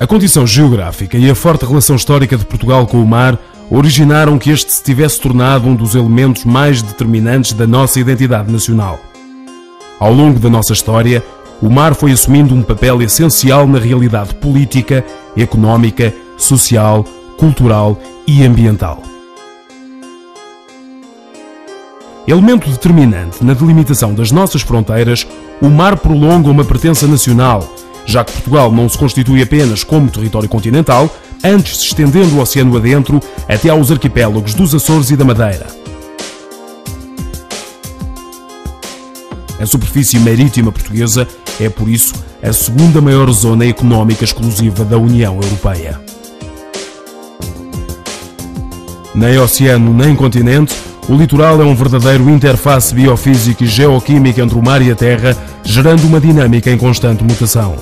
A condição geográfica e a forte relação histórica de Portugal com o mar originaram que este se tivesse tornado um dos elementos mais determinantes da nossa identidade nacional. Ao longo da nossa história, o mar foi assumindo um papel essencial na realidade política, económica, social, cultural e ambiental. Elemento determinante na delimitação das nossas fronteiras, o mar prolonga uma pertença nacional, já que Portugal não se constitui apenas como território continental, antes se estendendo o oceano adentro até aos arquipélagos dos Açores e da Madeira. A superfície marítima portuguesa é, por isso, a segunda maior zona económica exclusiva da União Europeia. Nem oceano nem continente, o litoral é um verdadeiro interface biofísica e geoquímica entre o mar e a terra, gerando uma dinâmica em constante mutação.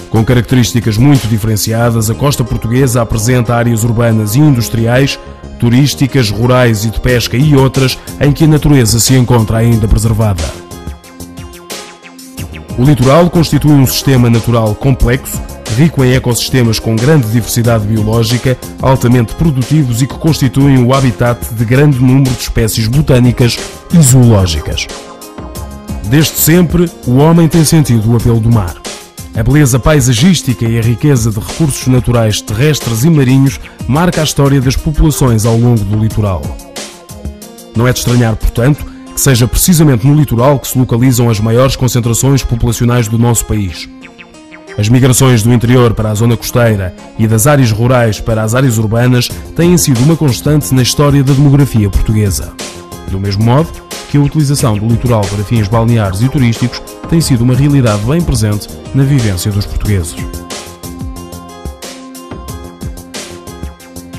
Com características muito diferenciadas, a costa portuguesa apresenta áreas urbanas e industriais, turísticas, rurais e de pesca e outras em que a natureza se encontra ainda preservada. O litoral constitui um sistema natural complexo, rico em ecossistemas com grande diversidade biológica, altamente produtivos e que constituem o habitat de grande número de espécies botânicas e zoológicas. Desde sempre, o homem tem sentido o apelo do mar. A beleza paisagística e a riqueza de recursos naturais terrestres e marinhos marca a história das populações ao longo do litoral. Não é de estranhar, portanto, que seja precisamente no litoral que se localizam as maiores concentrações populacionais do nosso país. As migrações do interior para a zona costeira e das áreas rurais para as áreas urbanas têm sido uma constante na história da demografia portuguesa. Do mesmo modo que a utilização do litoral para fins balneares e turísticos tem sido uma realidade bem presente na vivência dos portugueses.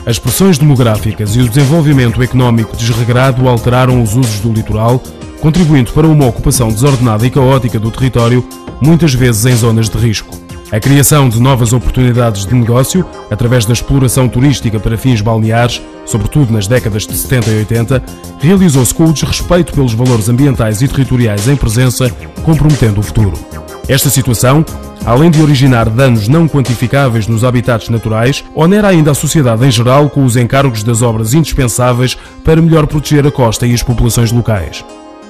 As pressões demográficas e o desenvolvimento económico desregrado alteraram os usos do litoral, contribuindo para uma ocupação desordenada e caótica do território, muitas vezes em zonas de risco. A criação de novas oportunidades de negócio, através da exploração turística para fins balneares, sobretudo nas décadas de 70 e 80, realizou-se com o desrespeito pelos valores ambientais e territoriais em presença, comprometendo o futuro. Esta situação, além de originar danos não quantificáveis nos habitats naturais, onera ainda a sociedade em geral com os encargos das obras indispensáveis para melhor proteger a costa e as populações locais.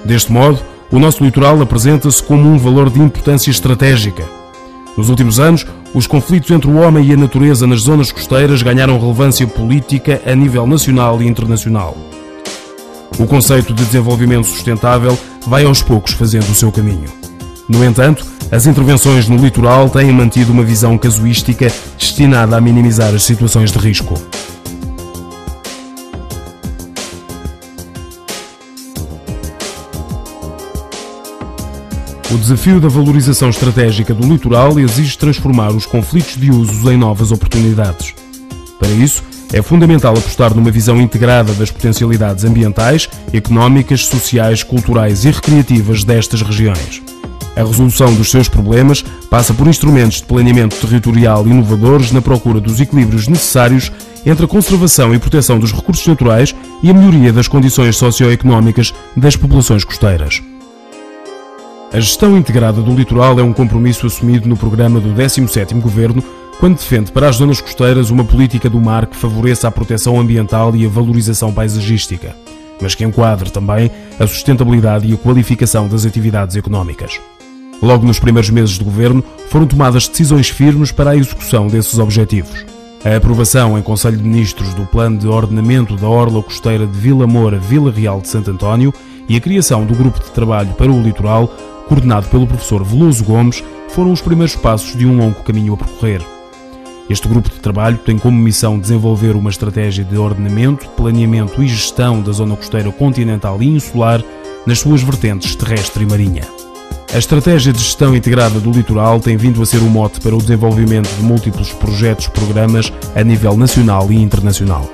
Deste modo, o nosso litoral apresenta-se como um valor de importância estratégica. Nos últimos anos, os conflitos entre o homem e a natureza nas zonas costeiras ganharam relevância política a nível nacional e internacional. O conceito de desenvolvimento sustentável vai aos poucos fazendo o seu caminho. No entanto, as intervenções no litoral têm mantido uma visão casuística destinada a minimizar as situações de risco. O desafio da valorização estratégica do litoral exige transformar os conflitos de usos em novas oportunidades. Para isso, é fundamental apostar numa visão integrada das potencialidades ambientais, económicas, sociais, culturais e recreativas destas regiões. A resolução dos seus problemas passa por instrumentos de planeamento territorial inovadores na procura dos equilíbrios necessários entre a conservação e proteção dos recursos naturais e a melhoria das condições socioeconómicas das populações costeiras. A gestão integrada do litoral é um compromisso assumido no programa do 17º Governo, quando defende para as zonas costeiras uma política do mar que favoreça a proteção ambiental e a valorização paisagística, mas que enquadre também a sustentabilidade e a qualificação das atividades económicas. Logo nos primeiros meses de governo, foram tomadas decisões firmes para a execução desses objetivos. A aprovação em Conselho de Ministros do Plano de Ordenamento da Orla Costeira de Vila Moura-Vila Real de Santo António e a criação do Grupo de Trabalho para o Litoral, coordenado pelo professor Veloso Gomes, foram os primeiros passos de um longo caminho a percorrer. Este grupo de trabalho tem como missão desenvolver uma estratégia de ordenamento, planeamento e gestão da zona costeira continental e insular nas suas vertentes terrestre e marinha. A estratégia de gestão integrada do litoral tem vindo a ser o mote para o desenvolvimento de múltiplos projetos-programas a nível nacional e internacional.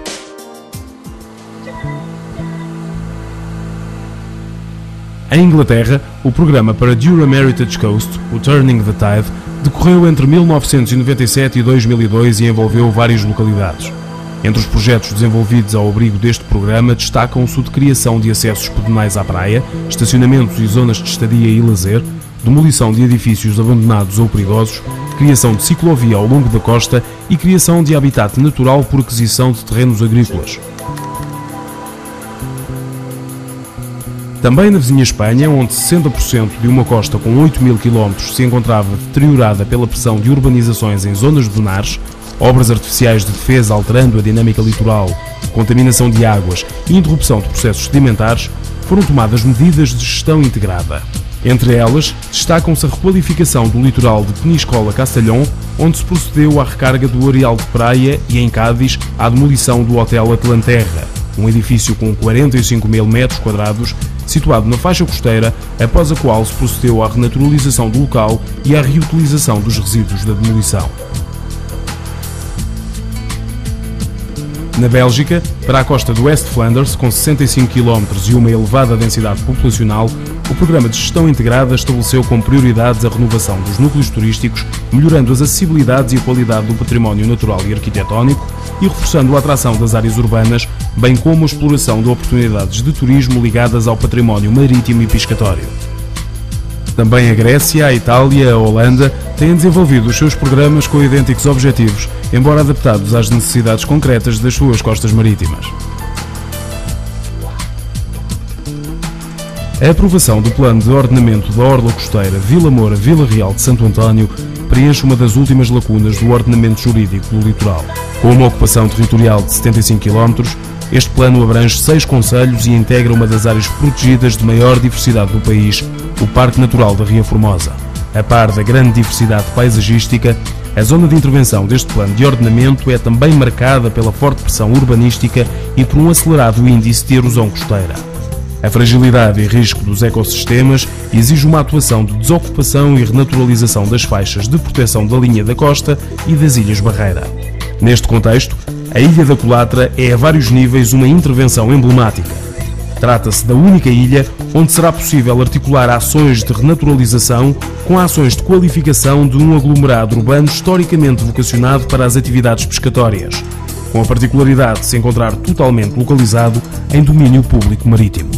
Em Inglaterra, o programa para Durham Heritage Coast, o Turning the Tide, decorreu entre 1997 e 2002 e envolveu várias localidades. Entre os projetos desenvolvidos ao abrigo deste programa destacam-se o de criação de acessos pedonais à praia, estacionamentos e zonas de estadia e lazer, demolição de edifícios abandonados ou perigosos, criação de ciclovia ao longo da costa e criação de habitat natural por aquisição de terrenos agrícolas. Também na vizinha Espanha, onde 60% de uma costa com 8.000 km se encontrava deteriorada pela pressão de urbanizações em zonas dunares, obras artificiais de defesa alterando a dinâmica litoral, contaminação de águas e interrupção de processos sedimentares, foram tomadas medidas de gestão integrada. Entre elas, destacam-se a requalificação do litoral de Peníscola-Castellón, onde se procedeu à recarga do areal de praia, e em Cádiz, à demolição do Hotel Atlanterra, um edifício com 45.000 metros quadrados, situado na faixa costeira, após a qual se procedeu à renaturalização do local e à reutilização dos resíduos da demolição. Na Bélgica, para a costa do West Flanders, com 65 km e uma elevada densidade populacional, o Programa de Gestão Integrada estabeleceu como prioridades a renovação dos núcleos turísticos, melhorando as acessibilidades e a qualidade do património natural e arquitetónico e reforçando a atração das áreas urbanas, bem como a exploração de oportunidades de turismo ligadas ao património marítimo e pescatório. Também a Grécia, a Itália e a Holanda têm desenvolvido os seus programas com idênticos objetivos, embora adaptados às necessidades concretas das suas costas marítimas. A aprovação do Plano de Ordenamento da Orla Costeira Vila Moura-Vila Real de Santo António preenche uma das últimas lacunas do ordenamento jurídico do litoral. Com uma ocupação territorial de 75 km, este plano abrange 6 concelhos e integra uma das áreas protegidas de maior diversidade do país, o Parque Natural da Ria Formosa. A par da grande diversidade paisagística, a zona de intervenção deste plano de ordenamento é também marcada pela forte pressão urbanística e por um acelerado índice de erosão costeira. A fragilidade e risco dos ecossistemas exige uma atuação de desocupação e renaturalização das faixas de proteção da linha da costa e das Ilhas Barreira. Neste contexto, a Ilha da Colatra é a vários níveis uma intervenção emblemática. Trata-se da única ilha onde será possível articular ações de renaturalização com ações de qualificação de um aglomerado urbano historicamente vocacionado para as atividades pescatórias, com a particularidade de se encontrar totalmente localizado em domínio público marítimo.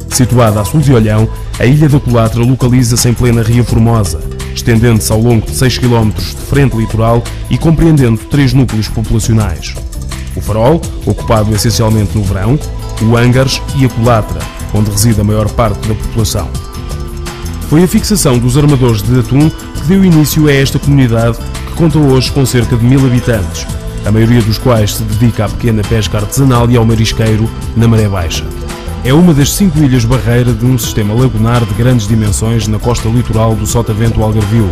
Situada a sul de Olhão, a Ilha da Colatra localiza-se em plena Ria Formosa, estendendo-se ao longo de 6 km de frente litoral e compreendendo 3 núcleos populacionais: o Farol, ocupado essencialmente no verão, o Ângares e a Colatra, onde reside a maior parte da população. Foi a fixação dos armadores de atum que deu início a esta comunidade, que conta hoje com cerca de 1000 habitantes, a maioria dos quais se dedica à pequena pesca artesanal e ao marisqueiro na maré baixa. É uma das 5 ilhas barreira de um sistema lagunar de grandes dimensões na costa litoral do Sotavento Algarvio.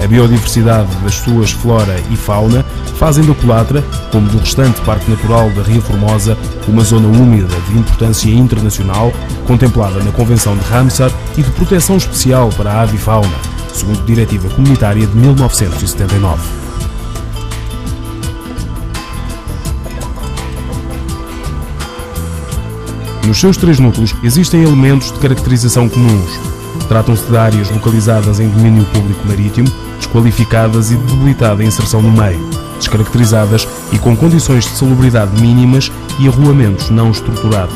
A biodiversidade das suas flora e fauna fazem da Colatra, como do restante Parque Natural da Ria Formosa, uma zona úmida de importância internacional, contemplada na Convenção de Ramsar e de proteção especial para a avifauna, segundo Diretiva Comunitária de 1979. Nos seus 3 núcleos existem elementos de caracterização comuns. Tratam-se de áreas localizadas em domínio público marítimo, desqualificadas e de debilitada inserção no meio, descaracterizadas e com condições de salubridade mínimas e arruamentos não estruturados.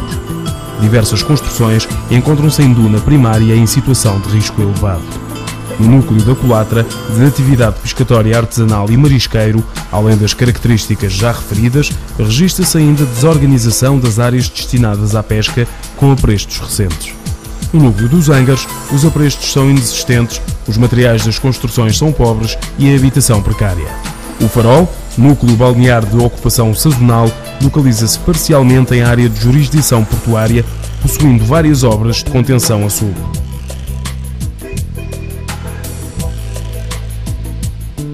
Diversas construções encontram-se em duna primária em situação de risco elevado. No núcleo da Colatra, de atividade pescatória artesanal e marisqueiro, além das características já referidas, registra-se ainda desorganização das áreas destinadas à pesca com aprestos recentes. No núcleo dos Ângares, os aprestos são inexistentes, os materiais das construções são pobres e a habitação precária. O Farol, núcleo balnear de ocupação sazonal, localiza-se parcialmente em área de jurisdição portuária, possuindo várias obras de contenção a sul.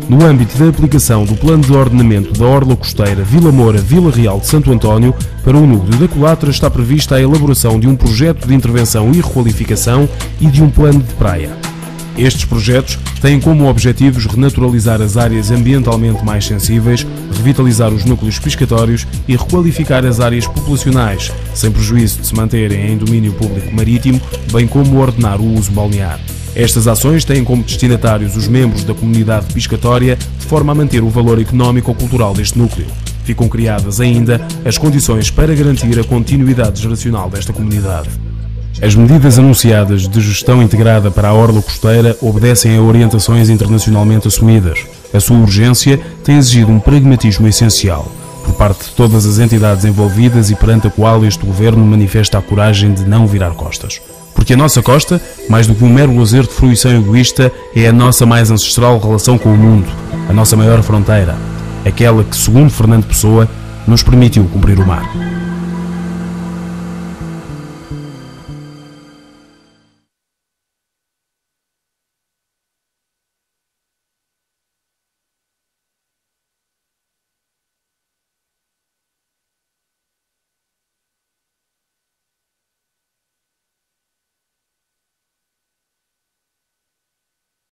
No âmbito da aplicação do Plano de Ordenamento da Orla Costeira Vila Moura-Vila Real de Santo António, para o núcleo da Colatra está prevista a elaboração de um projeto de intervenção e requalificação e de um plano de praia. Estes projetos têm como objetivos renaturalizar as áreas ambientalmente mais sensíveis, revitalizar os núcleos pescatórios e requalificar as áreas populacionais, sem prejuízo de se manterem em domínio público marítimo, bem como ordenar o uso balnear. Estas ações têm como destinatários os membros da comunidade pescatória, de forma a manter o valor económico ou cultural deste núcleo. Ficam criadas ainda as condições para garantir a continuidade geracional desta comunidade. As medidas anunciadas de gestão integrada para a orla costeira obedecem a orientações internacionalmente assumidas. A sua urgência tem exigido um pragmatismo essencial por parte de todas as entidades envolvidas e perante a qual este Governo manifesta a coragem de não virar costas. Porque a nossa costa, mais do que um mero lazer de fruição egoísta, é a nossa mais ancestral relação com o mundo, a nossa maior fronteira, aquela que, segundo Fernando Pessoa, nos permitiu cumprir o mar.